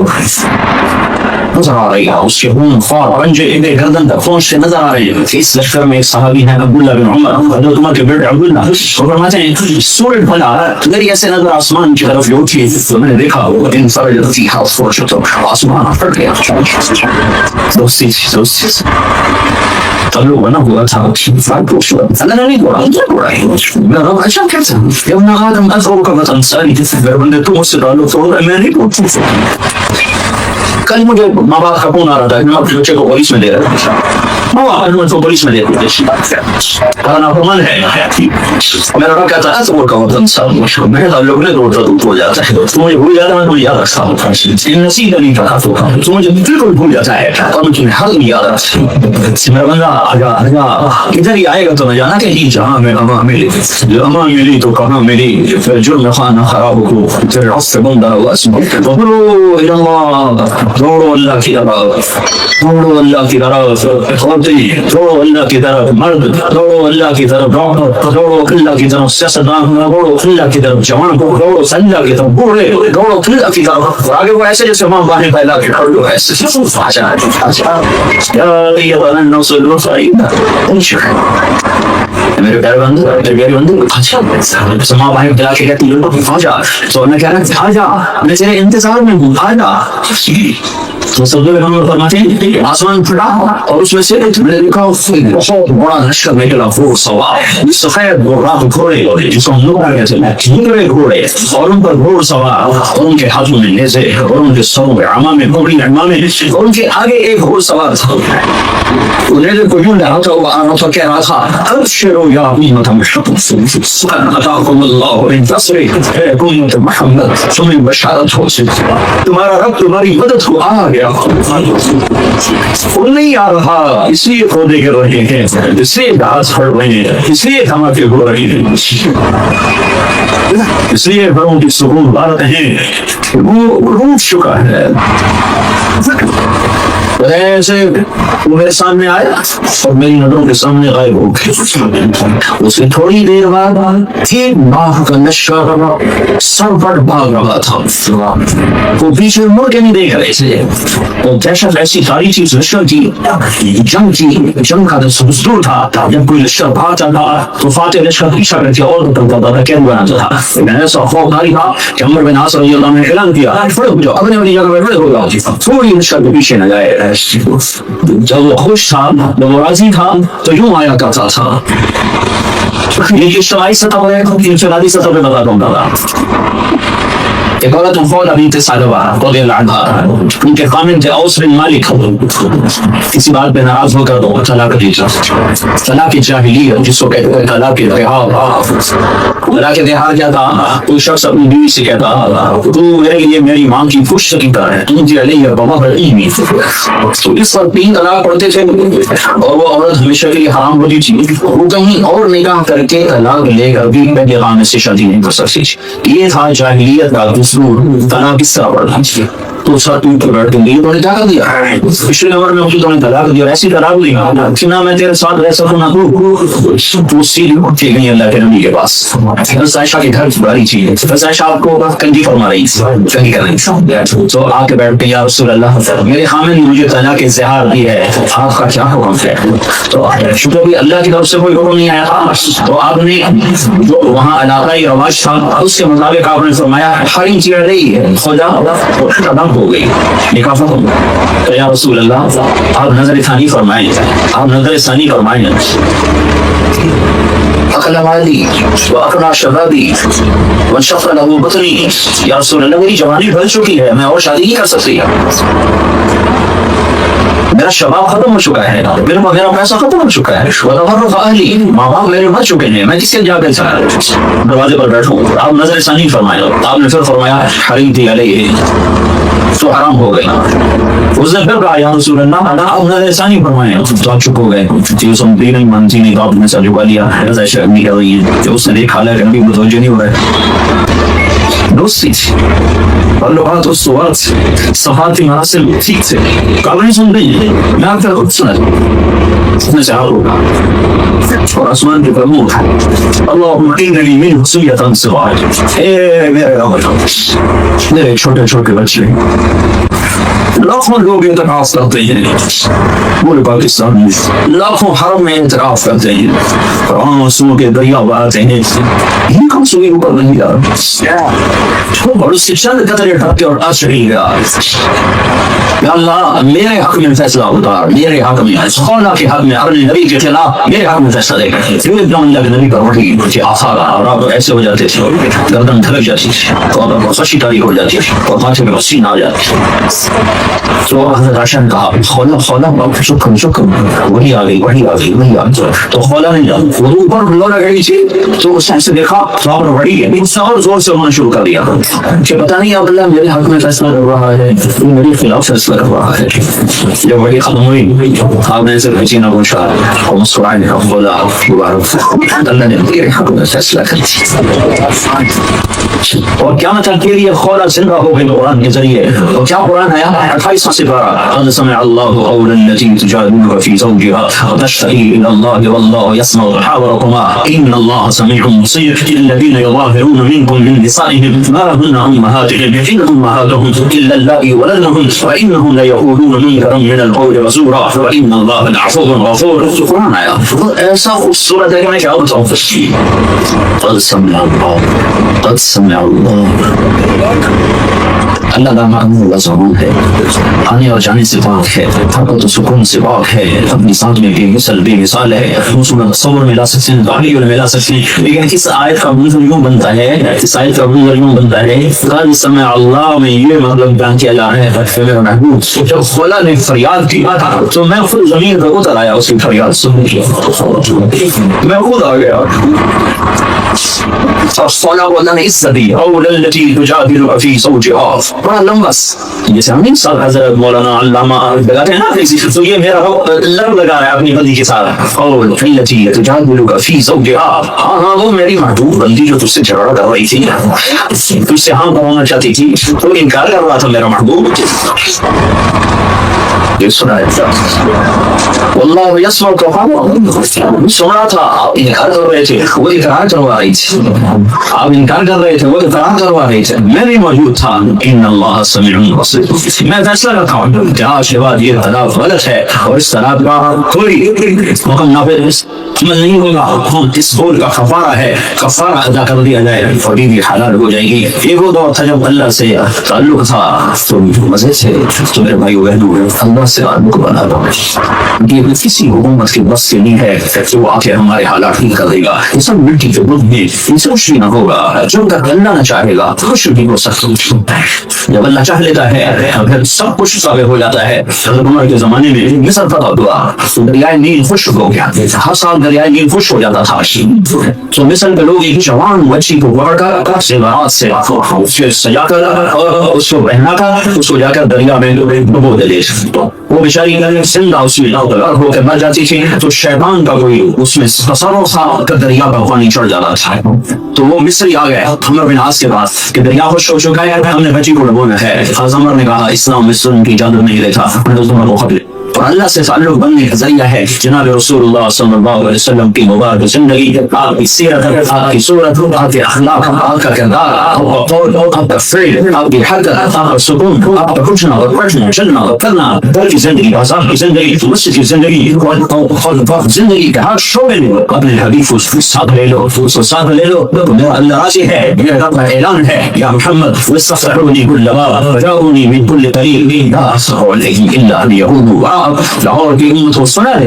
نظر آ رہی ہے اس کے خون خوار پنجے ایک گردن تک پہنچتے نظر آ رہی ہے. اس لشکر میں ایک صحابی ہے عبداللہ بن عمر حضرت عمر کے بیٹے عبداللہ وہ فرماتے ہیں سورج بھلا اگر ایسے نظر آسمان کی طرف اٹھی تو میں نے دیکھا وہ ان فرجت فی ہاؤس فور شتو آسمان پھٹ گیا. دوستی تعلق بنا ہوا تھا اللہ نے نہیں توڑا میں رب اچھا کہتا ہوں یا ابن آدم ازغر کا وطن ساری اگر بندے تم اس سے تعلق توڑ میں نہیں توڑ. کل مجھے ماں باپ کا فون آ رہا تھا میں اپنے بچے کو پولیس میں دے رہا تھا ماں باپ کو پولیس میں دے رہا تھا نافرمان ہے میرا رب کہتا ہے تو کا وطن سب میں تعلق نہیں توڑتا تو ہو جاتا ہے تو مجھے بھول جاتا ہے میں یاد رکھتا ہوں نصیب نہیں تھا تو مجھے بالکل بھول جاتا ہے اور مجھے ہر یاد رکھتا ہے میرا بندہ آگا ادھر ہی آئے گا تو میں جانا کہ جہاں میں امان ملی جو امان ملی تو کہاں ملی پھر جرم خانہ خراب ہو پھر عصر بندہ ہوا وقلو الى اللہ دوڑو اللہ کی طرف دوڑو اللہ کی طرف خواتین دوڑو اللہ کی طرف مرد دوڑو اللہ کی طرف دوڑو اللہ کی طرف سیاستدان دوڑو اللہ کی طرف جوان کو دوڑو اللہ کی طرف بوڑھے دوڑو اللہ کی طرف آگے وہ ایسے جیسے ماں باہیں پہلا کے کھڑ دو ایسے یا ایھا النفس المطمئنہ میرے پیارے بندے میرے پیارے بندے ماں باہیں پہلا کے کہتی ہے آجا تو میں کہہ رہا ہے آجا میں تیرے انتظار میں ہوں آجا. تو سب لوگ فرماتے ہیں آسمان پھٹا اور اس میں سے بہت بڑا لشکر نکلا وہ سوار سفید گھوڑا گھوڑے جس کو ہم لوگ کہتے ہیں نکلے گھوڑے اور ان پر گھوڑ سوار اور ان کے ہاتھوں میں نیزے اور ان کے سروں میں عمامے گھوڑی عمامے اور ان کے آگے ایک گھوڑ سوار تھا. نیزے کو یوں لہا تھا وہ آنا تھا کہہ رہا تھا ابشروا یا امت محمد اتاکم اللہ من نصرہ اے امت محمد تمہیں بشارت ہو سکتی تمہارا رب تمہاری مدد کو آ گیا. وہ نہیں آ رہا اس لیے پودے گر رہے ہیں اس لیے گھاس پھڑ رہے ہیں اس لیے دھماکے ہو رہے ہیں اس لیے گھروں کی سکون بارت ہیں وہ روٹ چکا ہے. ایسے وہ میرے سامنے آیا اور میری نظروں کے سامنے غائب ہو گیا. اس کے تھوڑی دیر بعد ایک باغ کا لشکر سر پر بھاگ رہا تھا. وہ پیچھے مڑ کے نہیں دیکھ رہے تھے. وہ دہشت ایسی ساری چیز لشکر کی جنگ کا دستور تھا. جب کوئی لشکر بھاگتا تھا تو فاتح لشکر پیچھا کرتے اور کیسے بناتا تھا. ایسا خوفناک تھا کہ عمر بن عاص رضی اللہ عنہ نے اعلان کیا اپنی اپنی جگہ پہ کھڑے ہو جاؤ, کوئی لشکر کے پیچھے نہ جائے. جب وہ خوش تھا, جب وہ راضی تھا تو یوں آیا کرتا تھا. یہ اجتماعی سطح ہے, انفرادی سطح پہ بتاتا ہوں. ایک عورت خولا بنت ثعلبہ رضی اللہ عنہا, ان کے خامن تھے اوس بن مالک. کسی بات پہ ناراض ہو کر تو طلاق دی. طلاق جاہلیت جس کو کہتے ہیں طلاق دہار. طلاق دہار کیا تھا؟ کوئی شخص اپنی بیوی سے کہتا تو میرے لیے میری ماں کی پشت کی طرح ہے, تجھے علیہ بمہر ایمی. تو اس پر 3 طلاق پڑھتے تھے اور وہ عورت ہمیشہ کے لیے حرام ہوتی تھی. وہ کہیں اور نکاح کر کے طلاق لے کر بھی پہلے خامن سے شادی نہیں کر سکتی. یہ تھا جاہلیت کا طلاق کس طرح پڑھنا چاہیے. تو سر ٹوٹ کر بیٹھ گئی, تو نے کیا کر دیا پچھلے عمر میں تو نے طلاق دیا, ایسی طلاق دی کہ نہ میں تیرے ساتھ رہ سکوں نہ تو سیدھی اٹھ کے گئی اللہ کے نبی کے پاس. حضرت عائشہ کے گھر بڑی چیز ہے. حضرت عائشہ آپ کو کنجی فرما رہی کنجی کر رہی تو آ کے بیٹھ کے یا رسول اللہ میرے خامن نے مجھے طلاق اظہار دی ہے, آپ کا کیا حکم ہے؟ تو شکر بھی اللہ کی طرف سے کوئی حکم نہیں آیا تھا. تو آپ نے جو وہاں علاقائی رواج تھا اس کے مطابق آپ نے فرمایا حریم چیڑ رہی ہے خدا ختم ہو گئی نکاح ختم. تو یا رسول اللہ آپ نظر ثانی فرمائیں, آپ نظر ثانی فرمائیں. اقلم علی واقنا شبابی وانشق له بطنی. یا رسول اللہ میری جوانی ڈھل چکی ہے, میں اور شادی نہیں کر سکتی. میرا شباب ختم ہو چکا ہے, میرا پیسہ ختم ہو چکا ہے. وتفرق اہلی, ماں باپ میرے مر چکے ہیں, میں کس سے جا کر دروازے پر بیٹھوں. آپ نظر ثانی فرمائے. آپ نے پھر فرمایا حریم تھی علیہ, تو حرام ہو گئی. اس نے پھر کہا یا رسول اللہ آپ نظر ثانی فرمائے. تو آپ چپ ہو گئے, جو سمجھی نہیں مانتی نہیں, تو آپ نے سر جھکا لیا. شرمی کر رہی ہے کہ اس نے دیکھا ہے کہ نبی متوجہ نہیں ہو رہے. دوستی تھی اور لغات و صورت صفاتی مناسب ٹھیک تھے. قابل سن رہی ہے میں آپ کا خود سنا اس نے چاہا ہوگا. اور آسمان کے فرمود اللہم اننی من حسیتا سواج. اے میرے چھوٹے چھوٹے بچے لاکھوں لوگ اعتراف کرتے ہیں پورے پاکستان میں, لاکھوں حرم میں اعتراف کرتے ہیں, قرآن و سنو کے دریا بہاتے ہیں. یہ کم سوئی اوپر نہیں جا اور اس سے چند قطرے ڈھک کے اور آج رہی گا. یا اللہ میرے حق میں فیصلہ ہوتا, میرے حق میں خولا کے حق میں, اپنے نبی کے خلاف میرے حق میں فیصلہ دے گا. پھر اللہ کے نبی پر اٹھی مجھے آسا رہا اور آپ ایسے ہو جاتے تھے, گردن دھڑک جاتی تھی اور آپ خشی تاری ہو جاتی اور ماتھے میں پسینہ آ جاتی. تو حضرت عائشہ نے کہا خولا شکم وہی آ گئی وہی آ گئی وہی آ گئی. تو خولا نے وہ اوپر لولا گئی تھی تو اس نے ایسے دیکھا تو آپ نے بڑی ہے اس نے اور زور سے ہونا شروع کر دیا کہ پتہ نہیں اب اللہ میرے حق میں فیصلہ کر رہا ہے, میرے خلاف فیصلہ کر رہا ہے. جب وہی ختم ہوئی آپ نے صرف سینہ پوچھا اور مسکرائے خولا مبارک اللہ نے میرے حق میں فیصلہ کر دیا. اور قیامت تک کے لیے خولا زندہ ہو گئی قرآن کے ذریعے. اور کیا قرآن ہے 28 سپارہ قد سمع اللہ قول التي تجادلك في زوجها وتشتكي الى الله والله يسمع تحاوركما ان الله سميع بصير. الذين يظاهرون منكم من نسائهم ما هن امهاتهم ان امهاتهم الا اللائي ولدنهم وانهم ليقولون منكرا من القول وزورا وان الله لعفو غفور. قرآن آیا ایسا خوبصورت ہے کہ میں کیا بتاؤں. قد سمع الله قد سمع الله. اللہ کا معمول زبان ہے, آنے اور جانے سے پاک ہے, طاقت و سکون سے پاک ہے, اپنی ساتھ میں بے مثل بے مثال ہے. رسول تصور میں لا سکتے ہیں, تعلیل میں لا سکتے ہیں, لیکن اس آیت کا منظر یوں بنتا ہے, اس آیت کا منظر یوں بنتا ہے قد سمع اللہ میں یہ مطلب بیان کیا جا رہا ہے میرا محبوب. جب خولا نے فریاد کی تو میں خود زمین پر اتر آیا اس کی فریاد سننے کے, میں خود آ گیا. اور خولا کو اللہ نے عزت دی قول التي تجادلك في زوجها. بڑا لمبا جیسے ہم سال حضرت مولانا علامہ لگاتے ہیں نا, تو یہ میرا لگ لگا ہے اپنی بندی کے ساتھ. قول التي تجادلك في زوجها. ہاں وہ میری محبوب بندی جو تجھ سے جھگڑا کر رہی تھی, تجھ سے ہاں کروانا چاہتی تھی, تو انکار کر رہا تھا میرا محبوب. سنا ہے واللہ یسمع قولکم. سن رہا تھا آپ انکار کر رہے تھے وہ اقرار کروا رہی تھی, آپ انکار کر رہے تھے وہ اقرار کروا رہی تھے, میں بھی موجود تھا. ان اللہ سمیع بصیر. میں فیصلہ کرتا ہوں کہ آج کے بعد یہ طلاق غلط ہے اور اس طلاق کا کوئی حکم نافذ عمل نہیں ہوگا. اس قول کا کفارہ ہے, کفارہ ادا کر دیا جائے اور بیوی حلال ہو جائے گی. یہ وہ دور تھا جب اللہ سے تعلق تھا تو مزے سے تو میرے بھائی بہنوں اللہ سے تعلق بنا دو. یہ کسی حکومت کے بس کے نہیں ہے کہ وہ آ کے ہمارے حالات ٹھیک کر دے گا. یہ سب مٹی کے ملک میں ان سے کچھ بھی نہ ہوگا. جب تک اللہ نہ چاہے گا کچھ بھی ہو سکتا ہے. جب اللہ چاہ لیتا ہے پھر سب کچھ ثابت ہو جاتا ہے. حضرت عمر کے زمانے میں مصر فتح ہوا تو دریائے نیل خشک ہو گیا. ہر سال دریائے نیل خشک ہو جاتا تھا. تو مصر کے لوگ ایک جوان بچی کو پکڑ کر سیوارات سے سجا کر اس کو پہنا کر اس کو جا کر دریا میں ڈبو دے. وہ بیچاری زندہ اس میں ہو کر مر جاتی تھی تو شیطان کا کوئی اس میں تصور تھا کہ دریا کا پانی چڑھ جاتا تھا. تو وہ مصری آ گئے عمر بن عاص کے پاس کہ دریا خشک ہو چکا ہے, ہم نے بچی کو ڈبونا ہے. حضرت عمر نے کہا اسلام میں سن کی اجازت نہیں دیتا. اور اللہ سے تعلق بننے کا ذریعہ ہے جناب رسول اللہ صلی اللہ علیہ وسلم کی مبارک زندگی, آپ کی سیرت, آپ کی صورت, آپ کے اخلاق, آپ کا کردار, آپ کا قول, آپ کا فعل, آپ کی حرکت, آپ کا سکون, آپ کا اٹھنا اور بیٹھنا, چلنا اور کرنا, گھر کی زندگی, بازار کی زندگی, مسجد کی زندگی, زندگی کے ہر شعبے میں اپنے حبیب کو ساتھ لے لو, اس کو ساتھ لے لو. میرا اللہ راضی ہے, میرا رب کا اعلان ہے یا محمد واستغفرونی کل باب وجاؤنی من کل طریق لا اصبر علیہ الا ان یقولوا. لاہور کی امت کو سنا دے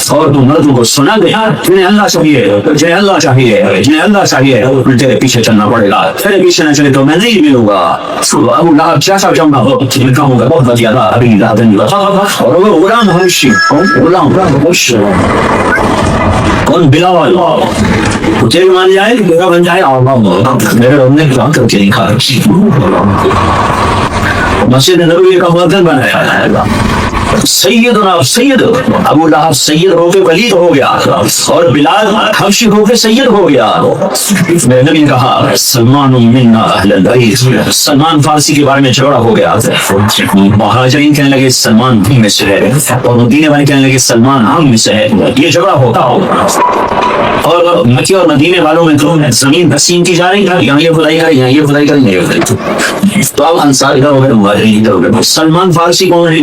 اور تم مردوں کو سنا دے جنہیں اللہ چاہیے, جنہیں اللہ چاہیے, جنہیں اللہ چاہیے تیرے پیچھے چلنا پڑے گا. تیرے پیچھے نہ چلے تو میں نہیں ملوں گا. ابو لہب جیسا جمع ہو میں کہوں گا بہت بدیا تھا ابھی لہب اور وہ غلام حبشی, غلام حبشی کون بلاول وہ تیرے مان جائے میرا بن جائے. میرے رب نے کام کر کے نہیں کھا مسجد نبوی کا مؤذن بنایا. سیدنا سید ابو لہب سید ہو کے ولید ہو گیا اور بلال حبشی ہو کے سید ہو گیا. میں نے بھی کہا سلمان منا اہل البیت. سلمان فارسی کے بارے میں جھگڑا ہو گیا. مہاجرین کہنے لگے سلمان ہم میں سے ہے اور مدینے والے کہنے لگے سلمان ہم میں سے ہے. یہ جھگڑا ہوتا ہوگا اور مکی اور مدینے والوں میں تو زمین تقسیم کی جا رہی ہے, یہاں یہ خدائی کریں, یہاں یہ خدائی کریں, یہ خدائی. تو اب انصار ادھر ہو گئے, مہاجرین ادھر ہو گئے. سلمان فارسی کون ہے؟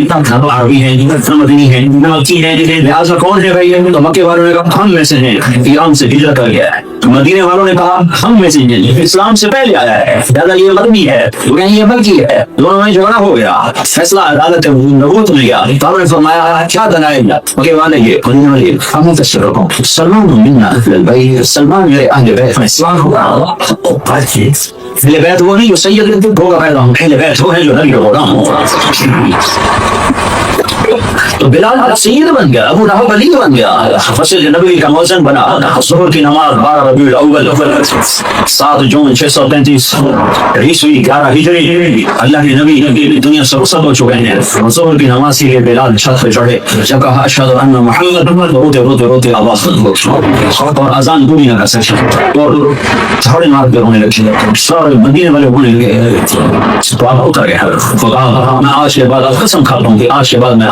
عربی ہے, مدنی ہے, مکی ہے. لہٰذا کون ہے بھائی؟ تو مکے والوں نے کہا ہم میں سے ہیں, ایران سے ہجرت کر گیا ہے. مدینے والوں نے کہا ہم میں سے ہیں, اسلام سے پہلے آیا ہے. لہٰذا یہ مدنی ہے, یہ مکی ہے. دونوں میں جھگڑا ہو گیا. فیصلہ عدالت نبوت میں گیا. تو نے فرمایا کیا دلائل؟ مکے والے یہ, مدینے والے ہم میں سے رکھو. سلمان منا اہل البیت, سلمان میرے اہل بیت میں اسلام ہوگا. اہل بیت وہ نہیں جو سید ہوگا پیدا ہوں, اہل بیت وہ ہے جو نبی غلام ہوگا. تو بلال سید بن گیا, ابو لہب ولی بن گیا, مسجد نبوی کا مؤذن بنا. ظہر کی نماز 12 ربیع الاول 7 جون 635 عیسوی 11 ہجری, اللہ کے نبی دنیا سے رخصت ہو چکے ہیں. ظہر کی نماز کے لیے بلال چھت پہ چڑھے, جب کہا اشہد ان محمد, روتے روتے روتے آواز اور اذان پوری نہ کر سکے اور جھاڑے مار کے رونے لگے. سارے مدینے والے ہونے لگے. تو آپ اتر گئے. میں آج کے بعد قسم کھاتا ہوں کہ آج کے بعد میں